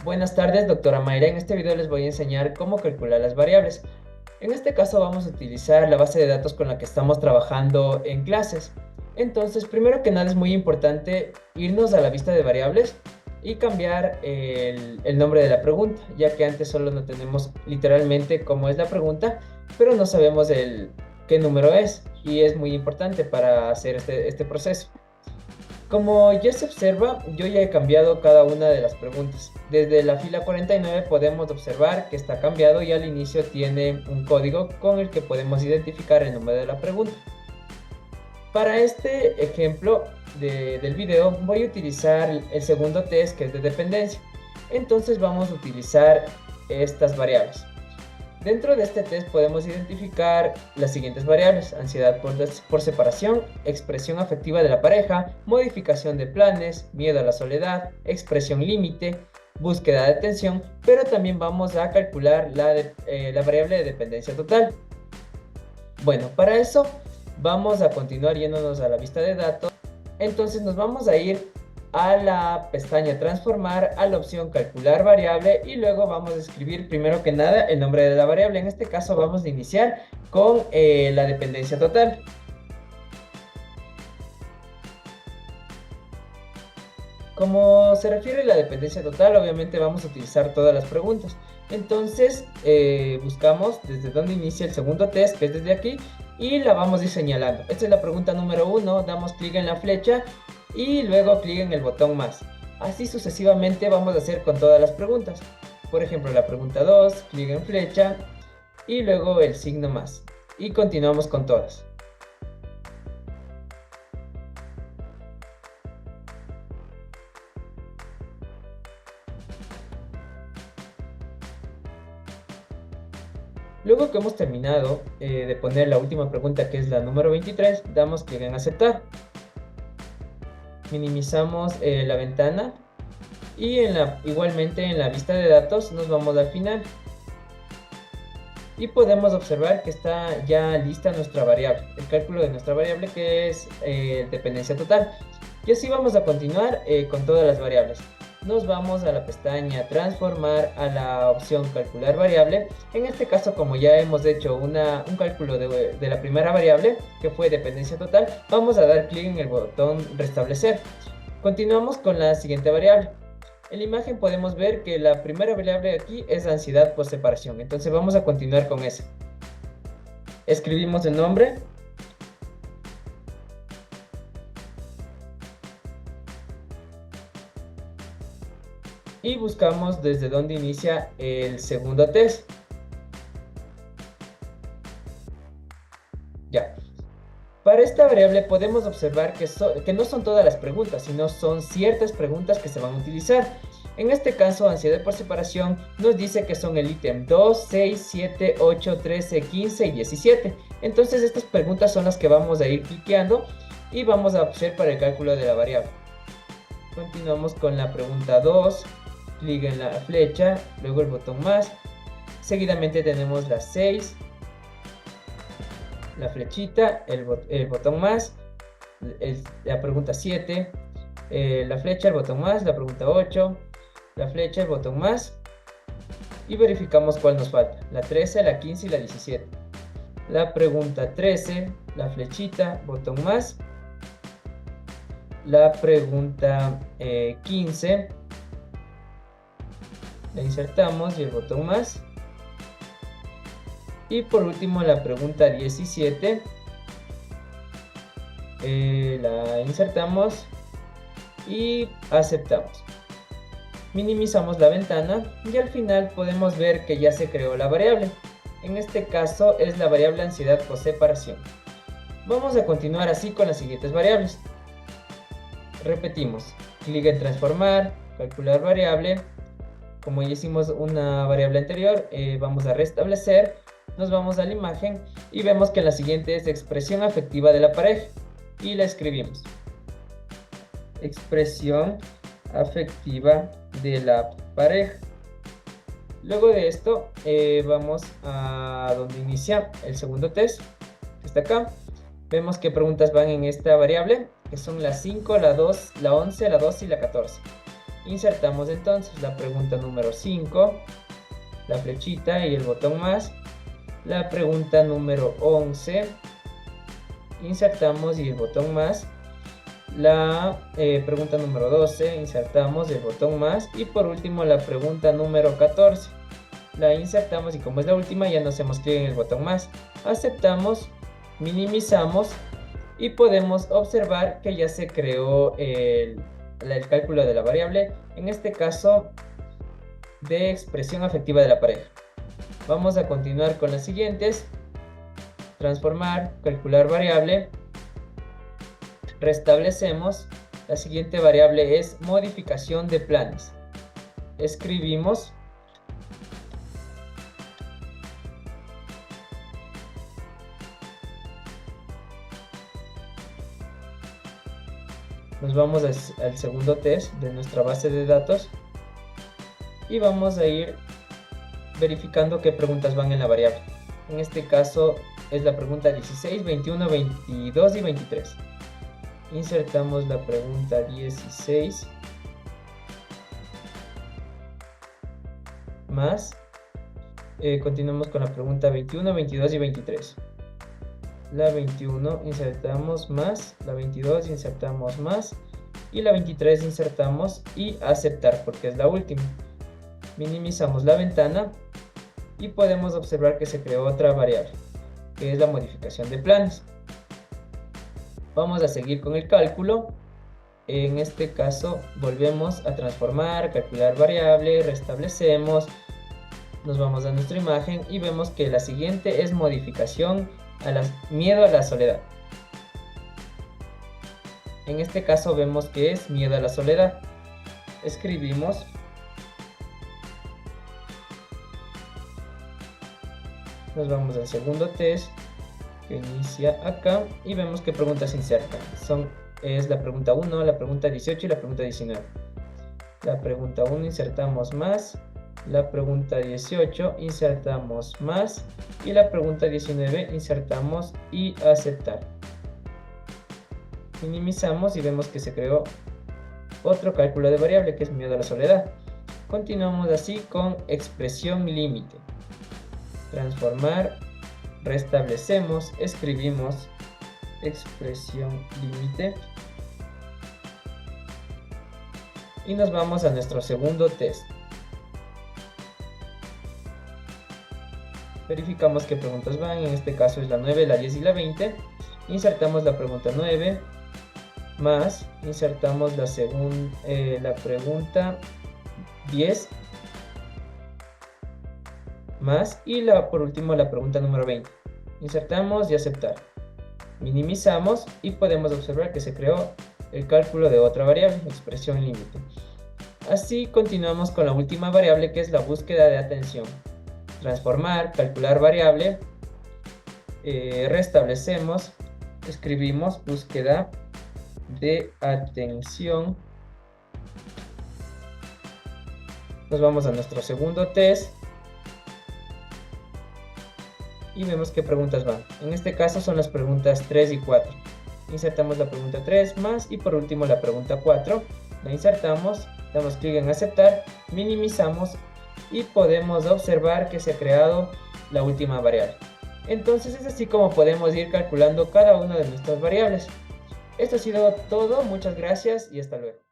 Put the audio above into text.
Buenas tardes, doctora Mayra. En este video les voy a enseñar cómo calcular las variables. En este caso vamos a utilizar la base de datos con la que estamos trabajando en clases. Entonces, primero que nada es muy importante irnos a la vista de variables y cambiar el nombre de la pregunta, ya que antes solo no tenemos literalmente cómo es la pregunta, pero no sabemos qué número es, y es muy importante para hacer este proceso. Como ya se observa, yo ya he cambiado cada una de las preguntas. Desde la fila 49 podemos observar que está cambiado y al inicio tiene un código con el que podemos identificar el número de la pregunta. Para este ejemplo del video voy a utilizar el segundo test, que es de dependencia. Entonces vamos a utilizar estas variables. Dentro de este test podemos identificar las siguientes variables: ansiedad por separación, expresión afectiva de la pareja, modificación de planes, miedo a la soledad, expresión límite, búsqueda de atención, pero también vamos a calcular la variable de dependencia total. Bueno, para eso vamos a continuar yéndonos a la vista de datos. Entonces nos vamos a ir a la pestaña transformar, a la opción calcular variable, y luego vamos a escribir primero que nada el nombre de la variable. En este caso vamos a iniciar con la dependencia total. Como se refiere a la dependencia total, obviamente vamos a utilizar todas las preguntas. Entonces buscamos desde donde inicia el segundo test, que es desde aquí, y la vamos a ir señalando. Esta es la pregunta número 1, damos clic en la flecha y luego clic en el botón más. Así sucesivamente vamos a hacer con todas las preguntas. Por ejemplo, la pregunta 2, clic en flecha y luego el signo más. Y continuamos con todas. Luego que hemos terminado de poner la última pregunta, que es la número 23, damos clic en aceptar. Minimizamos la ventana y igualmente en la vista de datos nos vamos al final. Y podemos observar que está ya lista nuestra variable, el cálculo de nuestra variable, que es dependencia total. Y así vamos a continuar con todas las variables. Nos vamos a la pestaña transformar, a la opción calcular variable. En este caso, como ya hemos hecho un cálculo de la primera variable, que fue dependencia total, vamos a dar clic en el botón restablecer. Continuamos con la siguiente variable. En la imagen podemos ver que la primera variable aquí es ansiedad por separación. Entonces vamos a continuar con esa. Escribimos el nombre. Y buscamos desde donde inicia el segundo test. Ya. Para esta variable podemos observar que no son todas las preguntas, sino son ciertas preguntas que se van a utilizar. En este caso, ansiedad por separación nos dice que son el ítem 2, 6, 7, 8, 13, 15 y 17. Entonces estas preguntas son las que vamos a ir cliqueando y vamos a hacer para el cálculo de la variable. Continuamos con la pregunta 2, clic en la flecha, luego el botón más. Seguidamente tenemos la 6, la flechita, el botón más, la pregunta 7, la flecha, el botón más, la pregunta 8, la flecha, el botón más, y verificamos cuál nos falta: la 13, la 15 y la 17. La pregunta 13, la flechita, botón más, la pregunta 15, la insertamos y el botón más. Y por último la pregunta 17, la insertamos y aceptamos. Minimizamos la ventana y al final podemos ver que ya se creó la variable. En este caso es la variable ansiedad por separación. Vamos a continuar así con las siguientes variables. Repetimos, clic en transformar, calcular variable. Como ya hicimos una variable anterior, vamos a restablecer. Nos vamos a la imagen y vemos que la siguiente es expresión afectiva de la pareja, y la escribimos: expresión afectiva de la pareja. Luego de esto vamos a donde inicia el segundo test, que está acá. Vemos qué preguntas van en esta variable, que son la 5, la 2, la 11, la 12 y la 14. Insertamos entonces la pregunta número 5, la flechita y el botón más. La pregunta número 11, insertamos y el botón más. La pregunta número 12, insertamos el botón más. Y por último la pregunta número 14, la insertamos y como es la última ya no hacemos clic en el botón más. Aceptamos, minimizamos y podemos observar que ya se creó el cálculo de la variable, en este caso de expresión afectiva de la pareja. Vamos a continuar con las siguientes: transformar, calcular variable, restablecemos. La siguiente variable es modificación de planes. Escribimos, nos vamos al segundo test de nuestra base de datos y vamos a ir verificando qué preguntas van en la variable. En este caso es la pregunta 16, 21, 22 y 23. Insertamos la pregunta 16 más. Continuamos con la pregunta 21, 22 y 23. La 21 insertamos más, la 22 insertamos más y la 23 insertamos y aceptar porque es la última. Minimizamos la ventana y podemos observar que se creó otra variable, que es la modificación de planes. Vamos a seguir con el cálculo. En este caso volvemos a transformar, calcular variable, restablecemos, nos vamos a nuestra imagen y vemos que la siguiente es modificación miedo a la soledad. En este caso vemos que es miedo a la soledad. Escribimos, nos vamos al segundo test que inicia acá y vemos qué preguntas se insertan. Es la pregunta 1, la pregunta 18 y la pregunta 19. La pregunta 1 insertamos más, la pregunta 18 insertamos más y la pregunta 19 insertamos y aceptar. Minimizamos y vemos que se creó otro cálculo de variable que es miedo a la soledad. Continuamos así con expresión límite. Transformar, restablecemos, escribimos expresión límite y nos vamos a nuestro segundo test. Verificamos qué preguntas van, en este caso es la 9, la 10 y la 20. Insertamos la pregunta 9 más, insertamos la pregunta 10 más y por último la pregunta número 20. Insertamos y aceptar. Minimizamos y podemos observar que se creó el cálculo de otra variable, expresión límite. Así continuamos con la última variable que es la búsqueda de atención. Transformar, calcular variable, restablecemos, escribimos búsqueda de atención. Nos vamos a nuestro segundo test y vemos qué preguntas van. En este caso son las preguntas 3 y 4. Insertamos la pregunta 3 más y por último la pregunta 4. La insertamos, damos clic en aceptar, minimizamos y podemos observar que se ha creado la última variable. Entonces es así como podemos ir calculando cada una de nuestras variables. Esto ha sido todo, muchas gracias y hasta luego.